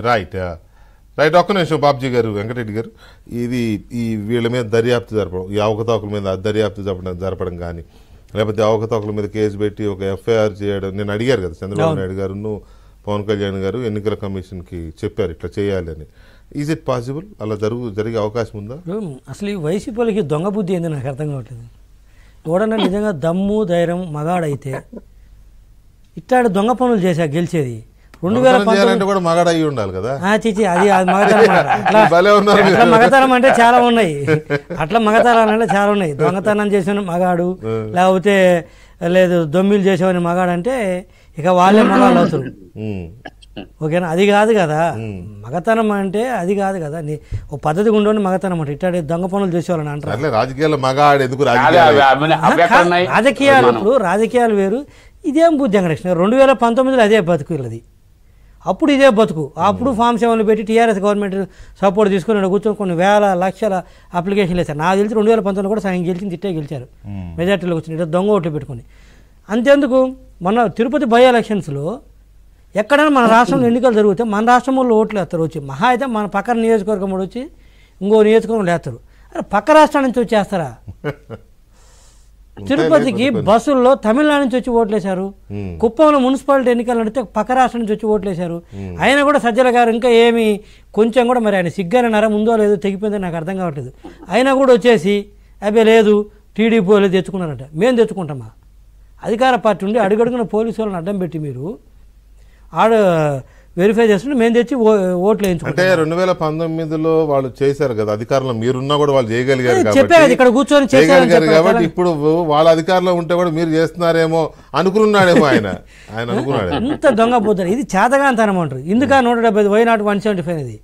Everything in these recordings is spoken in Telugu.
Right right. ఒక్క నిమిషం బాబ్జీ గారు, వెంకటరెడ్డి గారు, ఇది ఈ వీళ్ళ మీద దర్యాప్తు జరపడం, ఈ అవకతవకల మీద దర్యాప్తు జరపడం కానీ, లేకపోతే అవకతవకల మీద కేసు పెట్టి ఒక ఎఫ్ఐఆర్ చేయడం, నేను అడిగారు కదా చంద్రబాబు నాయుడు గారు, పవన్ కళ్యాణ్ గారు ఎన్నికల కమిషన్కి చెప్పారు ఇట్లా చేయాలి అని. Is it possible? అలా జరిగే అవకాశం ఉందా? అసలు ఈ వైసీపీలకి దొంగ బుద్ధి ఏంది నాకు అర్థం కావట్లేదు. ఎవడన్నా నిజంగా దమ్ము ధైర్యం మగాడైతే ఇట్లాంటి దొంగ పనులు చేశా గెలిచేది. 2019 కూడా మగాడు అయ్యి ఉండాలి కదా. చిచి అది మగతనం అంటే చాలా ఉన్నాయి, అట్లా మగతనాలు అంటే చాలా ఉన్నాయి. దొంగతనం చేసిన మగాడు, లేకపోతే లేదు దొమ్మిలు చేసేవాని మగాడు అంటే ఇక వాళ్ళే మగాళ్ళు అవుతారు. ఓకేనా? అది కాదు కదా మగతనం అంటే, అది కాదు కదా. ఓ పద్ధతి ఉండని మగతనం అంటే ఇట్లాంటి దొంగ పనులు చేసేవాళ్ళని అంటారు. రాజకీయాలు ఇప్పుడు రాజకీయాలు వేరు, ఇదేం బుద్ధి వెంకటకృష్ణ. 2019లో అదే బతుకు వీళ్ళది, అప్పుడు ఇదే బతుకు. అప్పుడు ఫామ్ 7 పెట్టి టీఆర్ఎస్ గవర్నమెంట్ సపోర్ట్ తీసుకుని కూర్చొని కొన్ని వేల లక్షల అప్లికేషన్లు వేశారు. నాకు తెలిసి 2019లో కూడా సగం గెలిచింది, ఇట్టే గెలిచారు మెజార్టీలో కూర్చొని, ఇట్లా దొంగ ఓట్లు పెట్టుకుని. అంతేందుకు మొన్న తిరుపతి బై ఎలక్షన్స్లో ఎక్కడైనా మన రాష్ట్రంలో ఎన్నికలు జరిగితే మన రాష్ట్రంలో ఓట్లు వేస్తారు వచ్చి, మహా అయితే మన పక్కన నియోజకవర్గం కూడా వచ్చి ఇంకో నియోజకవర్గం వేస్తారు. అరే పక్క రాష్ట్రాల నుంచి వచ్చేస్తారా? తిరుపతికి బస్సుల్లో తమిళనాడు నుంచి వచ్చి ఓట్లేశారు. కుప్పంలో మున్సిపాలిటీ ఎన్నికలు నడితే పక్క రాష్ట్రం నుంచి వచ్చి ఓట్లేశారు. ఆయన కూడా సజ్జల గారు ఇంకా ఏమి కొంచెం కూడా మరి ఆయన సిగ్గానన్నారా ముందో లేదో తెగిపోయిందో నాకు అర్థం కావట్లేదు. అయినా కూడా వచ్చేసి అబ్బే లేదు టీడీపీ వాళ్ళు తెచ్చుకున్నారంట. మేము తెచ్చుకుంటామా? అధికార పార్టీ ఉండి అడుగడుగున పోలీసు వాళ్ళని అడ్డం పెట్టి మీరు వెరిఫై చేస్తుంటే మేము తెచ్చి ఓట్లు వేయించుకుంటాం. అంటే 2019లో వాళ్ళు చేశారు కదా అధికారంలో, మీరున్నా కూడా వాళ్ళు చేయగలిగారు ఇక్కడ కూర్చొని చేయగలిగారు కాబట్టి ఇప్పుడు వాళ్ళ అధికారంలో ఉంటే కూడా మీరు చేస్తున్నారేమో అనుకున్నాడేమో ఆయన అనుకున్నాడు. ఇంత దొంగ పోతారు, ఇది చేతగాంతనం అంటారు. ఇందుక 175 వై నాట్ 175 ఇది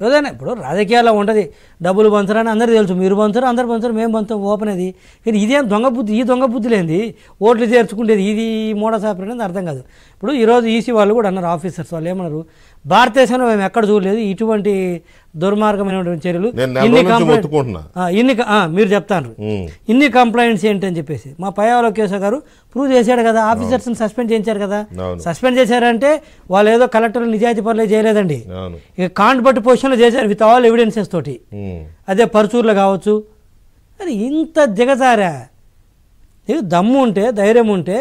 ఏదైనా ఇప్పుడు రాజకీయాల్లో ఉంటుంది. డబ్బులు పంచరని అందరికీ తెలుసు, మీరు పంచరు అందరు పంచరు మేము పంచాం ఓపెన్ అది. కానీ ఇదేం దొంగ బుద్ధి, ఈ దొంగ బుద్ధి లేనిది ఓట్లు చేర్చుకుంటేది ఇది మోడసాపర్ అనేది అర్థం కాదు. ఇప్పుడు ఈరోజు ఈసీ వాళ్ళు కూడా అన్నారు, ఆఫీసర్స్ వాళ్ళు ఏమన్నారు, భారతదేశంలో మేము ఎక్కడ చూడలేదు ఇటువంటి దుర్మార్గమైనటువంటి చర్యలు, మీరు చెప్తాను ఇన్ని కంప్లైంట్స్ ఏంటి అని చెప్పేసి. మా పయ్యావల కేశవ్ గారు ప్రూవ్ చేశాడు కదా, ఆఫీసర్స్ని సస్పెండ్ చేయించారు కదా. సస్పెండ్ చేశారంటే వాళ్ళు ఏదో కలెక్టర్లు నిజాయితీ పనులే చేయలేదండి, ఇక కాంట్ బట్టి పొజిషన్లో చేశారు విత్ ఆల్ ఎవిడెన్సెస్ తోటి. అదే పరుచూరులో కావచ్చు. అది ఇంత దిగజారా? నీకు దమ్ము ఉంటే ధైర్యం ఉంటే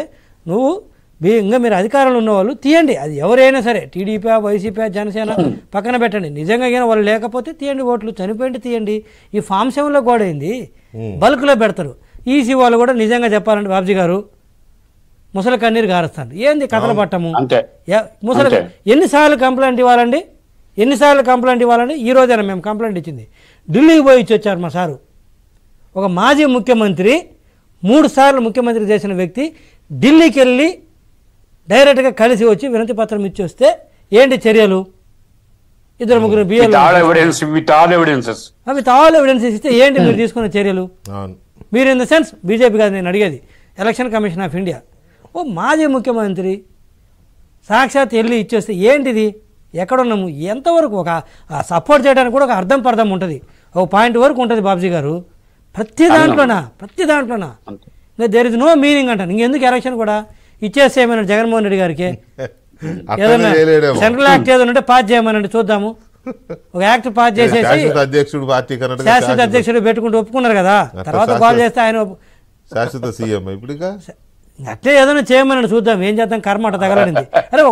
నువ్వు ఇంకా మీరు అధికారంలో ఉన్నవాళ్ళు తీయండి, అది ఎవరైనా సరే, టీడీపీ వైసీపీ జనసేన పక్కన పెట్టండి. నిజంగా వాళ్ళు లేకపోతే తీయండి, ఓట్లు చనిపోయింది తీయండి. ఈ ఫామ్ 7లో కూడా అయింది, బల్క్లో పెడతారు. ఈసీ వాళ్ళు కూడా నిజంగా చెప్పాలంటే బాబ్జీ గారు ముసలి కన్నీరు గారుస్తారు. ఏంది కథలు పట్టము ముసలి ఎన్నిసార్లు కంప్లైంట్ ఇవ్వాలండి, ఎన్నిసార్లు కంప్లైంట్ ఇవ్వాలండి? ఈ రోజైనా మేము కంప్లైంట్ ఇచ్చింది. ఢిల్లీకి పోయి ఇచ్చి వచ్చారు మా సారు. ఒక మాజీ ముఖ్యమంత్రి 3 సార్లు ముఖ్యమంత్రి చేసిన వ్యక్తి ఢిల్లీకి వెళ్ళి డైరెక్ట్గా కలిసి వచ్చి వినతి పత్రం ఇచ్చి వస్తే ఏంటి చర్యలు? 2-3 విత్ ఆల్ ఎవిడెన్సెస్ ఇస్తే ఏంటి మీరు తీసుకున్న చర్యలు? మీరు ఇన్ ద సెన్స్ బీజేపీ కాదు నేను అడిగేది, ఎలక్షన్ కమిషన్ ఆఫ్ ఇండియా. ఓ మాజీ ముఖ్యమంత్రి సాక్షాత్ వెళ్ళి ఇచ్చేస్తే ఏంటిది? ఎక్కడున్నాము? ఎంతవరకు ఒక సపోర్ట్ చేయడానికి కూడా ఒక అర్థం పర్థం ఉంటుంది, ఒక పాయింట్ వరకు ఉంటుంది బాబ్జీ గారు. ప్రతి దాంట్లోనా ఇంకా దేర్ ఇస్ నో మీనింగ్ అంటాను. ఇంకెందుకు ఎలక్షన్ కూడా ఇచ్చేసేయమని జగన్మోహన్ రెడ్డి గారికి ఏదన్నా సెంట్రల్ యాక్ట్ ఏదైనా ఉంటే పాస్ చేయమనండి చూద్దాము. ఒక యాక్ట్ పాస్ చేసేసి శాశ్వత అధ్యక్షుడు పెట్టుకుంటూ ఒప్పుకున్నారు కదా, తర్వాత కాల్ చేస్తే ఆయన శాశ్వత సీఎం ఇప్పుడు అట్లే ఏదైనా చేయమని చూద్దాం, ఏం చేద్దాం, కర్మ అట్ట తగలడింది. అరే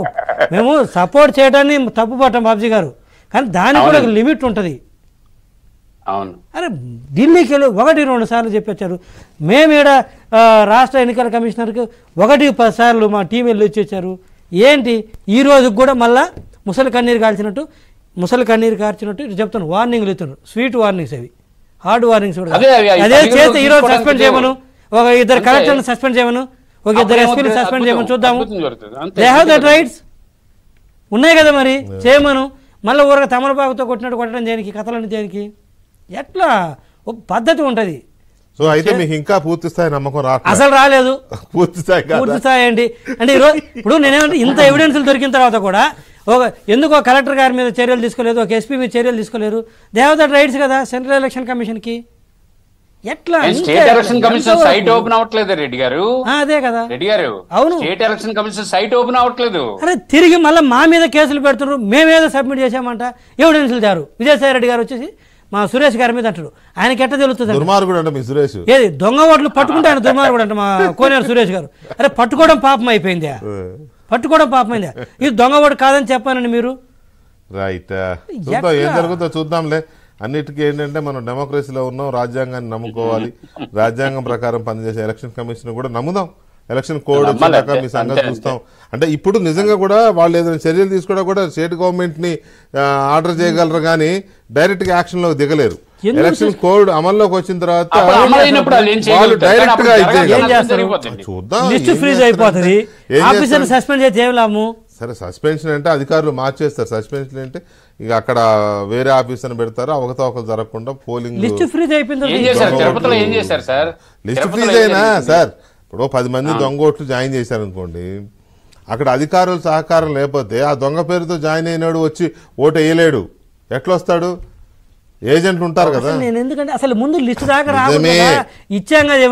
మేము సపోర్ట్ చేయడాన్ని తప్పు పట్టాం బాబ్జీ గారు, కానీ దానికి కూడా ఒక లిమిట్ ఉంటుంది. అరే ఢిల్లీకి వెళ్ళి 1-2 సార్లు చెప్పొచ్చారు. మేము ఈడ రాష్ట్ర ఎన్నికల కమిషనర్కి 1-10 సార్లు మా టీం వెళ్ళి వచ్చేసారు. ఏంటి ఈ రోజుకి కూడా మళ్ళా ముసలి కన్నీరు కార్చినట్టు చెప్తాను, వార్నింగ్లు ఇస్తున్నారు. స్వీట్ వార్నింగ్స్, అవి హార్డ్ వార్నింగ్స్ కూడా. అదే చేస్తే ఈరోజు సస్పెండ్ చేయమను, ఒక 2 కలెక్టర్ని సస్పెండ్ చేయమను, ఒక 2 ఎస్పీని సస్పెండ్ చేయమని చూద్దాము. దే హ్యావ్ దట్ రైట్స్ ఉన్నాయి కదా, మరి చేయమను. మళ్ళీ ఊరగా తమలపాకుతో కొట్టడం దేనికి? కథలని దేనికి? ఎట్లా ఒక పద్ధతి ఉంటుంది. సో అయితే మీకు ఇంకా పూర్తి స్థాయి నమ్మకం అసలు రాలేదు. పూర్తి స్థాయి ఏంటి అంటే ఈరోజు ఇప్పుడు నేనేమంటే ఇంత ఎవిడెన్స్లు దొరికిన తర్వాత కూడా ఎందుకో కలెక్టర్ గారి మీద చర్యలు తీసుకోలేదు, ఒక ఎస్పీ మీద చర్యలు తీసుకోలేరు. దే హ్యావ్ దట్ రైట్స్ కదా సెంట్రల్ ఎలక్షన్ కమిషన్కి. ఎట్లా state election commission site open అవ్వట్లేదు రెడ్డి గారు. అదే కదా రెడ్డి గారు, అవును, state election commission site open అవ్వట్లేదు. అరే తిరిగి మళ్ళీ మా మీద కేసులు పెడుతున్నారు, మేమేదో సబ్మిట్ చేసామంట, ఎవిడెన్స్లు జారు. విజయసాయి రెడ్డి గారు వచ్చేసి మా సురేష్ గారి మీద అంటాడు, ఆయనకి ఎట్ట తెలుస్తుంది? దుర్మార్గుడు అంట మీ సురేష్. ఏది దొంగ ఓట్లు పట్టుకుంటే ఆయన దుర్మార్గుడు అంట మా కోనేరు సురేష్ గారు. అరే పట్టుకోవడం పాపం అయిపోయిందా? పట్టుకోవడం పాపమైందా? ఇది దొంగ ఓటు కాదని చెప్పానండి మీరు. రైట్, చూద్దాం ఏం జరుగుతుందో చూద్దాంలే. అన్నిటికీ ఏంటంటే మనం డెమోక్రసీలో ఉన్నాం, రాజ్యాంగాన్ని నమ్ముకోవాలి, రాజ్యాంగం ప్రకారం పనిచేసే ఎలక్షన్ కమిషన్ కూడా నమ్ముదాం, ఎలక్షన్ కోడ్ వచ్చాక మీ సంగతి చూస్తాం. అంటే ఇప్పుడు నిజంగా కూడా వాళ్ళు ఏదైనా చర్యలు తీసుకోవడం కూడా స్టేట్ గవర్నమెంట్ ని ఆర్డర్ చేయగలరు కానీ డైరెక్ట్ గా యాక్షన్ లో దిగలేరు. ఎలక్షన్ కోడ్ అమల్లోకి వచ్చిన తర్వాత వాళ్ళు డైరెక్ట్ గా చూద్దాం. లిస్ట్ ఫ్రీజ్ అయిపోతుంది, ఆఫీసర్ సస్పెండ్ చేస్తే ఏం లాభము? సరే సస్పెన్షన్ అంటే అధికారులు మార్చేస్తారు. సస్పెన్షన్ అంటే ఇక అక్కడ వేరే ఆఫీసర్ పెడతారు, అవకతవకలు జరగకుండా పోలింగ్. లిస్ట్ ఫ్రీజ్ అయిపోయింది. లిస్ట్ ఫ్రీజ్ అయినా సార్ ఇప్పుడు 10 మంది దొంగ ఓట్లు జాయిన్ చేశారు అనుకోండి, అక్కడ అధికారుల సహకారం లేకపోతే ఆ దొంగ పేరుతో జాయిన్ అయినాడు వచ్చి ఓటు వేయలేడు, ఎట్లా వస్తాడు? ఏజెంట్లు ఉంటారు కదా. నేను ఎందుకంటే అసలు ముందు లిస్ట్ దాకా రాకుండా ఇచ్చాం కదా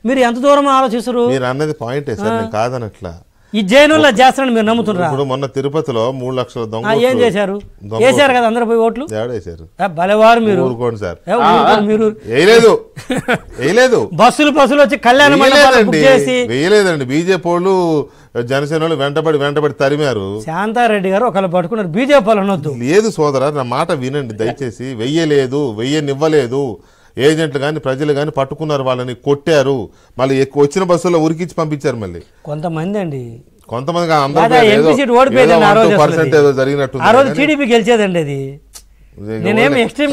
మీరు ఎంత దూరం ఆలోచిస్తారు? మీరు అన్నది పాయింటే సార్, నేను కాదనట్లా. ఈ జైనుల్లో చేస్తారని మీరు నమ్ముతున్నారు. ఇప్పుడు మొన్న తిరుపతిలో 3 లక్షల దొంగ ఏం చేశారు? వేసారు కదా అందరూ పోయి ఓట్లు. వేసారు భలేవారు మీరు. ఊరుకోండి సార్, మీరు వేయలేదు. బస్సులు వచ్చి కళ్యాణ వేయలేదండి. బీజేపీ వాళ్ళు జనసేన వాళ్ళు వెంటబడి తరిమారు. శాంతారెడ్డి గారు ఒకళ్ళు పట్టుకున్నారు, బీజేపీ వాళ్ళు అనొద్దు. లేదు సోదరా, నా మాట వినండి దయచేసి. వెయ్యనివ్వలేదు. ఏజెంట్లు కానీ ప్రజలు కానీ పట్టుకున్నారు, వాళ్ళని కొట్టారు, మళ్ళీ వచ్చిన బస్సులో ఉరికిచ్చి పంపించారు. మళ్ళీ కొంతమంది జరిగినట్టు టీడీపీ గెలిచేదండి అది. నేనేమి ఎక్స్ట్రీమ్